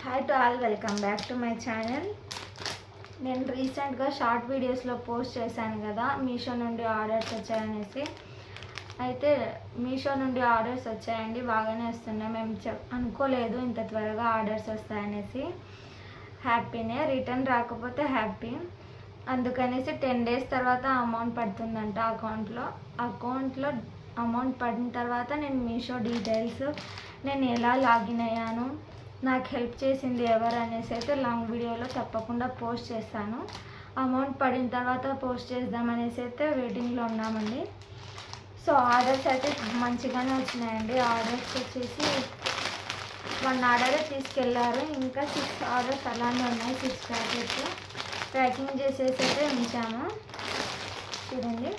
Hi to all, welcome back to my channel. నేను రీసెంట్గా short వీడియోస్లో పోస్ట్ చేశాను కదా మీషో నుండి ఆర్డర్స్ వచ్చాయనేసి. అయితే మీషో నుండి ఆర్డర్స్ వచ్చాయండి, బాగానే వస్తున్నాయి. మేము అనుకోలేదు ఇంత త్వరగా ఆర్డర్స్ వస్తాయనేసి. హ్యాపీనే, రిటర్న్ రాకపోతే హ్యాపీ. అందుకనేసి 10 days తర్వాత అమౌంట్ పడుతుందంట అకౌంట్లో అమౌంట్ పడిన తర్వాత నేను మీషో డీటెయిల్స్, నేను ఎలా లాగిన్ అయ్యాను, నాకు హెల్ప్ చేసింది ఎవరు అనేసి అయితే లాంగ్ వీడియోలో తప్పకుండా పోస్ట్ చేస్తాను. అమౌంట్ పడిన తర్వాత పోస్ట్ చేద్దామనేసి అయితే వెయిటింగ్లో ఉన్నామండి. సో ఆర్డర్స్ అయితే మంచిగానే వచ్చినాయండి. ఆర్డర్స్ వచ్చేసి 1 ఆర్డరే తీసుకెళ్లారు, ఇంకా 6 ఆర్డర్స్ అలానే ఉన్నాయి. 6 ప్యాకెట్స్ ప్యాకింగ్ చేసేసి అయితే ఉంచాము. చూడండి,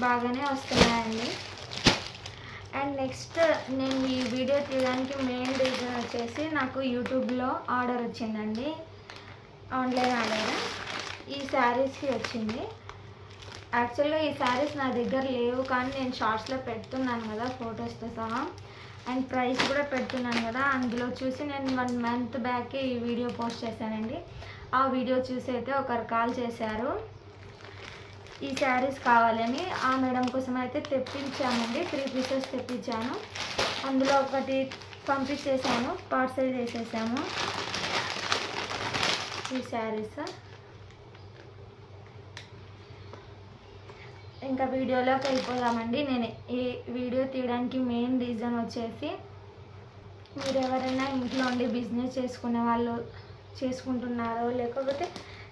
బాగానే వస్తున్నాయండి. అండ్ నెక్స్ట్ నేను ఈ వీడియో తీయడానికి మెయిన్ రీజన్ వచ్చేసి నాకు యూట్యూబ్లో ఆర్డర్ వచ్చిందండి, ఆన్లైన్ ఆర్డర్. ఈ శారీస్కి వచ్చింది. యాక్చువల్గా ఈ శారీస్ నా దగ్గర లేవు, కానీ నేను షార్ట్స్లో పెడుతున్నాను కదా ఫొటోస్తో సహా, అండ్ ప్రైస్ కూడా పెడుతున్నాను కదా. అందులో చూసి నేను 1 month బ్యాకే ఈ వీడియో పోస్ట్ చేశానండి. ఆ వీడియో చూసి అయితే ఒకరు కాల్ చేశారు, ఈ శారీస్ కావాలని. ఆ మేడం కోసం అయితే తెప్పించామండి. 3 pieces తెప్పించాను. అందులో ఒకటి పంపించేసాను, పార్సల్ చేసేసాము. ఈ శారీస్ ఇంకా వీడియోలోకి వెళ్ళిపోదామండి. నేను ఈ వీడియో తీయడానికి మెయిన్ రీజన్ వచ్చేసి, మీరు ఎవరైనా ఇంట్లో ఉండి బిజినెస్ చేసుకుంటున్నారో లేకపోతే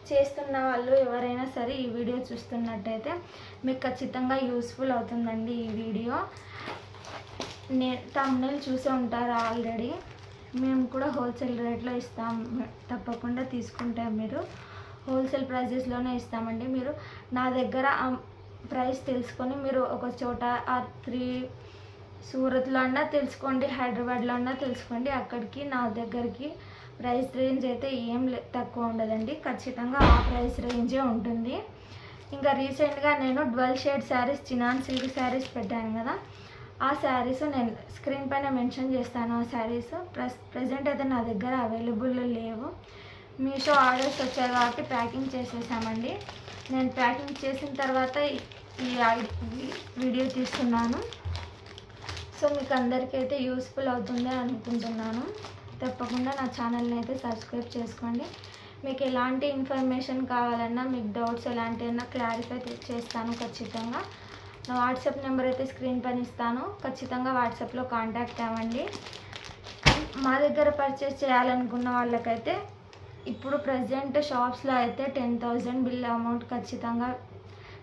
చేస్తున్న వాళ్ళు ఎవరైనా సరే ఈ వీడియో చూస్తున్నట్టయితే మీకు ఖచ్చితంగా యూస్ఫుల్ అవుతుందండి. ఈ వీడియో thumbnail చూసే ఉంటారు ఆల్రెడీ. మేము కూడా హోల్సేల్ రేట్లో ఇస్తాం, తప్పకుండా తీసుకుంటే మీరు హోల్సేల్ ప్రైజెస్లోనే ఇస్తామండి. మీరు నా దగ్గర ప్రైస్ తెలుసుకొని మీరు ఒక చోట 3 సూరత్లో అన్నా తెలుసుకోండి, హైదరాబాద్లో అన్నా తెలుసుకోండి, అక్కడికి నా దగ్గరికి ప్రైస్ రేంజ్ అయితే ఏం తక్కువ ఉండదండి. ఖచ్చితంగా ఆ ప్రైస్ రేంజే ఉంటుంది. ఇంకా రీసెంట్గా నేను 12 shade saris, chinon silk saris పెట్టాను కదా, ఆ శారీస్ నేను స్క్రీన్ పైన మెన్షన్ చేస్తాను. ఆ శారీస్ ప్రజెంట్ అయితే నా దగ్గర అవైలబుల్ లేవు. మీషో ఆర్డర్స్ వచ్చాయి కాబట్టి ప్యాకింగ్ చేసేసామండి. నేను ప్యాకింగ్ చేసిన తర్వాత ఈ వీడియో తీస్తున్నాను. సో మీకు అందరికీ అయితే యూస్ఫుల్ అవుతుంది అనుకుంటున్నాను. తప్పకుండా నా ఛానల్ని అయితే సబ్స్క్రైబ్ చేసుకోండి. మీకు ఎలాంటి ఇన్ఫర్మేషన్ కావాలన్నా, మీకు డౌట్స్ ఎలాంటివన్నా క్లారిఫై చేస్తాను ఖచ్చితంగా. నా వాట్సాప్ నెంబర్ అయితే స్క్రీన్ పైన ఇస్తాను, ఖచ్చితంగా వాట్సాప్లో కాంటాక్ట్ అవ్వండి. మా దగ్గర పర్చేస్ చేయాలనుకున్న వాళ్ళకైతే ఇప్పుడు ప్రజెంట్ షాప్స్లో అయితే 10,000 బిల్ అమౌంట్ ఖచ్చితంగా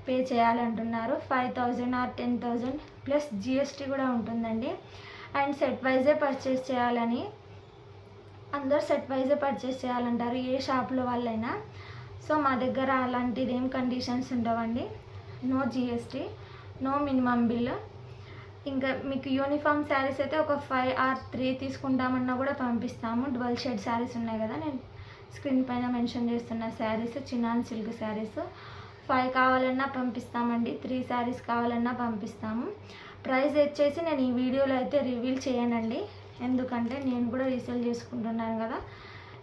పే చేయాలంటున్నారు. 5,000 ఆర్ 10,000 ప్లస్ GST కూడా ఉంటుందండి. అండ్ సెట్ వైజే పర్చేస్ చేయాలని, అందరు సెట్ వైజే పర్చేస్ చేయాలంటారు ఏ షాప్లో వాళ్ళైనా. సో మా దగ్గర అలాంటిది ఏం కండిషన్స్ ఉండవండి. No GST, no minimum bill. ఇంకా మీకు యూనిఫామ్ శారీస్ అయితే ఒక 5 ఆర్ 3 తీసుకుంటామన్నా కూడా పంపిస్తాము. 12 shade శారీస్ ఉన్నాయి కదా, నేను స్క్రీన్ పైన మెన్షన్ చేస్తున్న శారీస్, చినాన్ సిల్క్ శారీస్ 5 కావాలన్నా పంపిస్తామండి, 3 శారీస్ కావాలన్నా పంపిస్తాము. ప్రైస్ వచ్చేసి నేను ఈ వీడియోలో అయితే రివీల్ చేయనండి, ఎందుకంటే నేను కూడా రీసేల్ చేసుకుంటున్నాను కదా,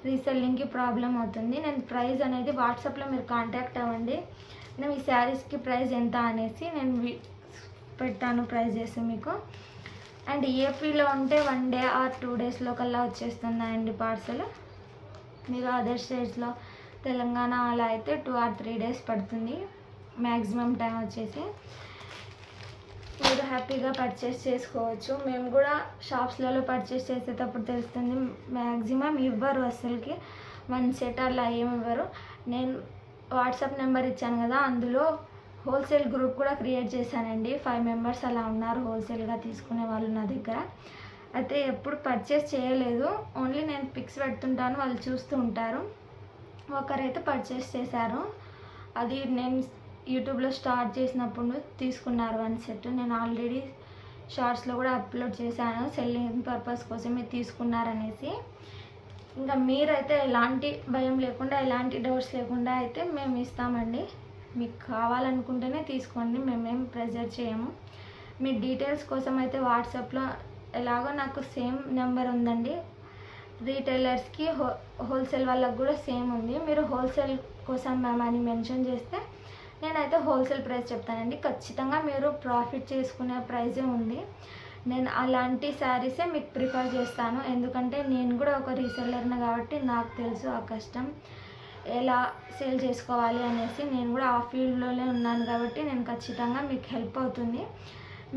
రీసెల్లింగ్కి ప్రాబ్లం అవుతుంది. నేను ప్రైస్ అనేది వాట్సాప్లో మీరు కాంటాక్ట్ అవ్వండి. నేను ఈ శారీస్కి ప్రైస్ ఎంత అనేసి నేను పెట్టాను ప్రైజెస్ మీకు. అండ్ ఏపీలో ఉంటే 1 day ఆర్ 2 daysలో కల్లా వచ్చేస్తున్నాయండి పార్సల్. మీరు అదర్ స్టేట్స్లో తెలంగాణ అలా అయితే 2 ఆర్ 3 days పడుతుంది మ్యాక్సిమం టైం వచ్చేసి. మీరు హ్యాపీగా పర్చేస్ చేసుకోవచ్చు. మేము కూడా షాప్స్లలో పర్చేస్ చేసేటప్పుడు తెలుస్తుంది, మ్యాక్సిమం ఇవ్వరు అసలుకి 1 set అలా ఏమి ఇవ్వరు. నేను వాట్సాప్ నెంబర్ ఇచ్చాను కదా, అందులో హోల్సేల్ గ్రూప్ కూడా క్రియేట్ చేశానండి. 5 members అలా ఉన్నారు హోల్సేల్గా తీసుకునే వాళ్ళు నా దగ్గర. అయితే ఎప్పుడు పర్చేస్ చేయలేదు, ఓన్లీ నేను పిక్స్ పెడుతుంటాను, వాళ్ళు చూస్తూ ఉంటారు. ఒకరైతే పర్చేస్ చేశారు, అది నేను యూట్యూబ్లో స్టార్ట్ చేసినప్పుడు తీసుకున్నారు 1 set. నేను ఆల్రెడీ షార్ట్స్లో కూడా అప్లోడ్ చేశాను, సెల్లింగ్ పర్పస్ కోసమే తీసుకున్నారనేసి. ఇంకా మీరైతే ఎలాంటి భయం లేకుండా, ఎలాంటి డౌట్స్ లేకుండా అయితే మేము ఇస్తామండి. మీకు కావాలనుకుంటేనే తీసుకోండి, మేమేం ప్రెజర్ చేయము. మీ డీటెయిల్స్ కోసం అయితే వాట్సాప్లో ఎలాగో నాకు సేమ్ నెంబర్ ఉందండి, రీటైలర్స్కి హోల్సేల్ వాళ్ళకి కూడా సేమ్ ఉంది. మీరు హోల్సేల్ కోసం మ్యామ్ అని మెన్షన్ చేస్తే నేనైతే హోల్సేల్ ప్రైస్ చెప్తానండి. ఖచ్చితంగా మీరు ప్రాఫిట్ చేసుకునే ప్రైజే ఉంది. నేను అలాంటి శారీసే మీకు ప్రిఫర్ చేస్తాను, ఎందుకంటే నేను కూడా ఒక రీసెల్లర్ని కాబట్టి నాకు తెలుసు ఆ కష్టం ఎలా సేల్ చేసుకోవాలి అనేసి. నేను కూడా ఆ ఫీల్డ్లోనే ఉన్నాను కాబట్టి నేను ఖచ్చితంగా మీకు హెల్ప్ అవుతుంది.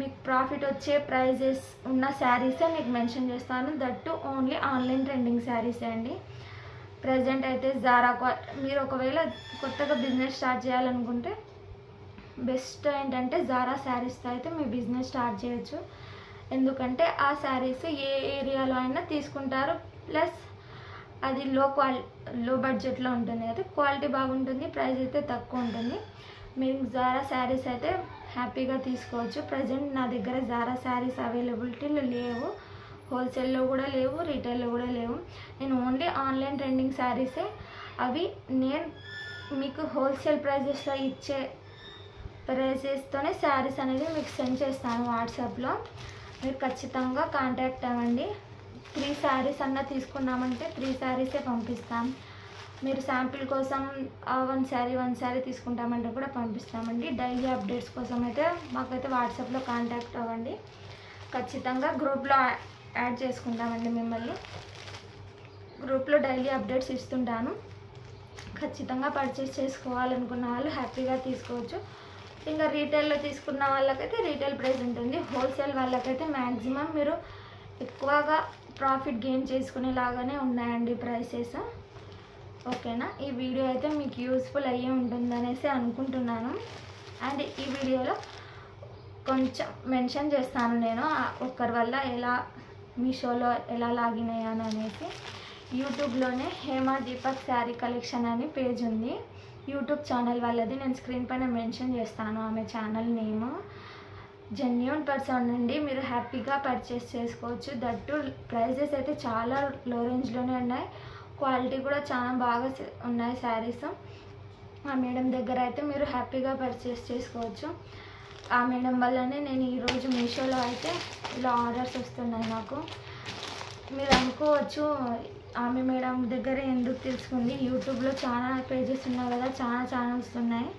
మీకు ప్రాఫిట్ వచ్చే ప్రైజెస్ ఉన్న శారీసే మీకు మెన్షన్ చేస్తాను, దట్టు ఓన్లీ ఆన్లైన్ ట్రెండింగ్ శారీసే అండి. ప్రజెంట్ అయితే జారా మీరు ఒకవేళ కొత్తగా బిజినెస్ స్టార్ట్ చేయాలనుకుంటే బెస్ట్ ఏంటంటే జారా శారీస్తో అయితే మీ బిజినెస్ స్టార్ట్ చేయొచ్చు. ఎందుకంటే ఆ శారీస్ ఏ ఏరియాలో అయినా తీసుకుంటారు, ప్లస్ అది లో బడ్జెట్లో ఉంటుంది కదా, క్వాలిటీ బాగుంటుంది, ప్రైస్ అయితే తక్కువ ఉంటుంది. మీరు జారా శారీస్ అయితే హ్యాపీగా తీసుకోవచ్చు. ప్రజెంట్ నా దగ్గర జారా శారీస్ అవైలబిలిటీలో లేవు, హోల్సేల్లో కూడా లేవు, రీటైల్లో కూడా లేవు. నేను ఓన్లీ ఆన్లైన్ ట్రెండింగ్ శారీసే, అవి నేను మీకు హోల్సేల్ ప్రైజెస్లో ఇచ్చే ప్రైజెస్తోనే శారీస్ అనేది మీకు సెండ్ చేస్తాను వాట్సాప్లో. మీరు ఖచ్చితంగా కాంటాక్ట్ అవ్వండి. 3 శారీస్ అన్నా తీసుకున్నామంటే 3 శారీసే పంపిస్తాం. మీరు శాంపిల్ కోసం 1 శారీ తీసుకుంటామంటే కూడా పంపిస్తామండి. డైలీ అప్డేట్స్ కోసం అయితే మాకైతే వాట్సాప్లో కాంటాక్ట్ అవ్వండి. ఖచ్చితంగా గ్రూప్లో యాడ్ చేసుకుంటామండి మిమ్మల్ని. గ్రూప్లో డైలీ అప్డేట్స్ ఇస్తుంటాను. ఖచ్చితంగా పర్చేస్ చేసుకోవాలనుకున్న వాళ్ళు హ్యాపీగా తీసుకోవచ్చు. ఇంకా రీటైల్లో తీసుకున్న వాళ్ళకైతే రీటైల్ ప్రైస్ ఉంటుంది, హోల్సేల్ వాళ్ళకైతే మ్యాక్సిమం మీరు ఎక్కువగా ప్రాఫిట్ గెయిన్ చేసుకునేలాగానే ఉన్నాయండి ప్రైసెస్. ఓకేనా, ఈ వీడియో అయితే మీకు యూస్ఫుల్ అయ్యే ఉంటుందనేసి అనుకుంటున్నాను. అండ్ ఈ వీడియోలో కొంచెం మెన్షన్ చేస్తాను నేను ఒక్కరి వల్ల ఎలా మీషోలో ఎలా లాగిన్ అయ్యాను అనేసి. యూట్యూబ్లోనే హేమా దీపక్ శారీ కలెక్షన్ అని పేజ్ ఉంది, యూట్యూబ్ ఛానల్ వాళ్ళది. నేను స్క్రీన్ పైన మెన్షన్ చేస్తాను ఆమె ఛానల్ నేమ్. జెన్యూన్ పర్సన్ నుండి మీరు హ్యాపీగా పర్చేస్ చేసుకోవచ్చు. దట్టు ప్రైజెస్ అయితే చాలా లో రేంజ్లోనే ఉన్నాయి, క్వాలిటీ కూడా చాలా బాగా ఉన్నాయి శారీస్. ఆ మేడం దగ్గర అయితే మీరు హ్యాపీగా పర్చేస్ చేసుకోవచ్చు. ఆ మేడం వల్లనే నేను ఈరోజు మీషోలో అయితే ఇలా ఆర్డర్స్ వస్తున్నాయి నాకు. మీరు అనుకోవచ్చు ఆమె మేడం దగ్గర ఎందుకు తెలుసుకుంది, యూట్యూబ్లో చాలా పేజెస్ ఉన్నాయి కదా, చాలా ఛానల్స్ ఉన్నాయి,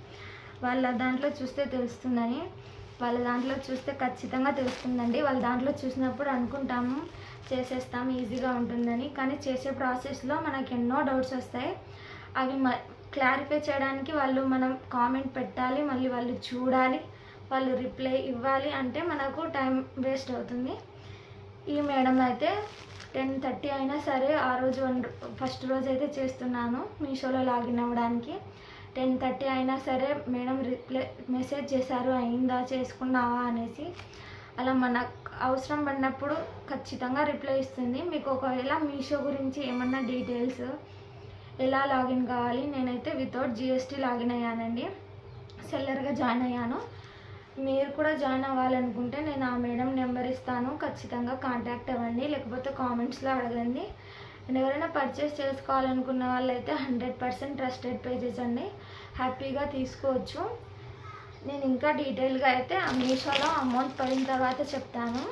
వాళ్ళ దాంట్లో చూస్తే తెలుస్తుందని. వాళ్ళ దాంట్లో చూస్తే ఖచ్చితంగా తెలుస్తుందండి. వాళ్ళ దాంట్లో చూసినప్పుడు అనుకుంటాము చేసేస్తాం ఈజీగా ఉంటుందని, కానీ చేసే ప్రాసెస్లో మనకి ఎన్నో డౌట్స్ వస్తాయి. అవి క్లారిఫై చేయడానికి మనం కామెంట్ పెట్టాలి, మళ్ళీ వాళ్ళు చూడాలి, వాళ్ళు రిప్లై ఇవ్వాలి అంటే మనకు టైం వేస్ట్ అవుతుంది. ఈ మేడం అయితే 10:30 అయినా సరే ఆ రోజు ఫస్ట్ రోజు అయితే చేస్తున్నాను మీషోలో లాగిన్ అవ్వడానికి. 10:30 అయినా సరే మేడం మెసేజ్ చేశారు, అయిందా చేసుకున్నావా అనేసి. అలా మనకు అవసరం పడినప్పుడు ఖచ్చితంగా రిప్లై ఇస్తుంది. మీకు ఒకవేళ మీషో గురించి ఏమన్నా డీటెయిల్స్ ఎలా లాగిన్ కావాలి, నేనైతే వితౌట్ GST లాగిన్ అయ్యానండి, సెల్లర్గా జాయిన్ అయ్యాను. మీరు కూడా జాయిన్ అవ్వాలనుకుంటే నేను ఆ మేడం నెంబర్ ఇస్తాను, ఖచ్చితంగా కాంటాక్ట్ అవ్వండి, లేకపోతే కామెంట్స్లో అడగండి. నేను ఎవరైనా పర్చేస్ చేసుకోవాలనుకున్న వాళ్ళైతే 100% ట్రస్టెడ్ పేజెస్ అండి, హ్యాపీగా తీసుకోవచ్చు. నేను ఇంకా డీటెయిల్గా అయితే మీషోలో అమౌంట్ పడిన తర్వాత చెప్తాను.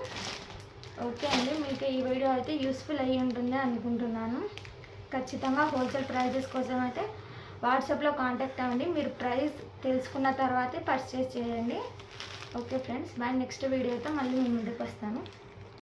ఓకే అండి, మీకు ఈ వీడియో అయితే యూస్ఫుల్ అయ్యి ఉంటుంది అనుకుంటున్నాను. ఖచ్చితంగా హోల్సేల్ ప్రైజెస్ కోసం అయితే వాట్సాప్లో కాంటాక్ట్ అవ్వండి. మీరు ప్రైస్ తెలుసుకున్న తర్వాతే పర్చేస్ చేయండి. Okay friends, bye. నెక్స్ట్ వీడియోతో మళ్ళీ మీ ముందుకు వస్తాను.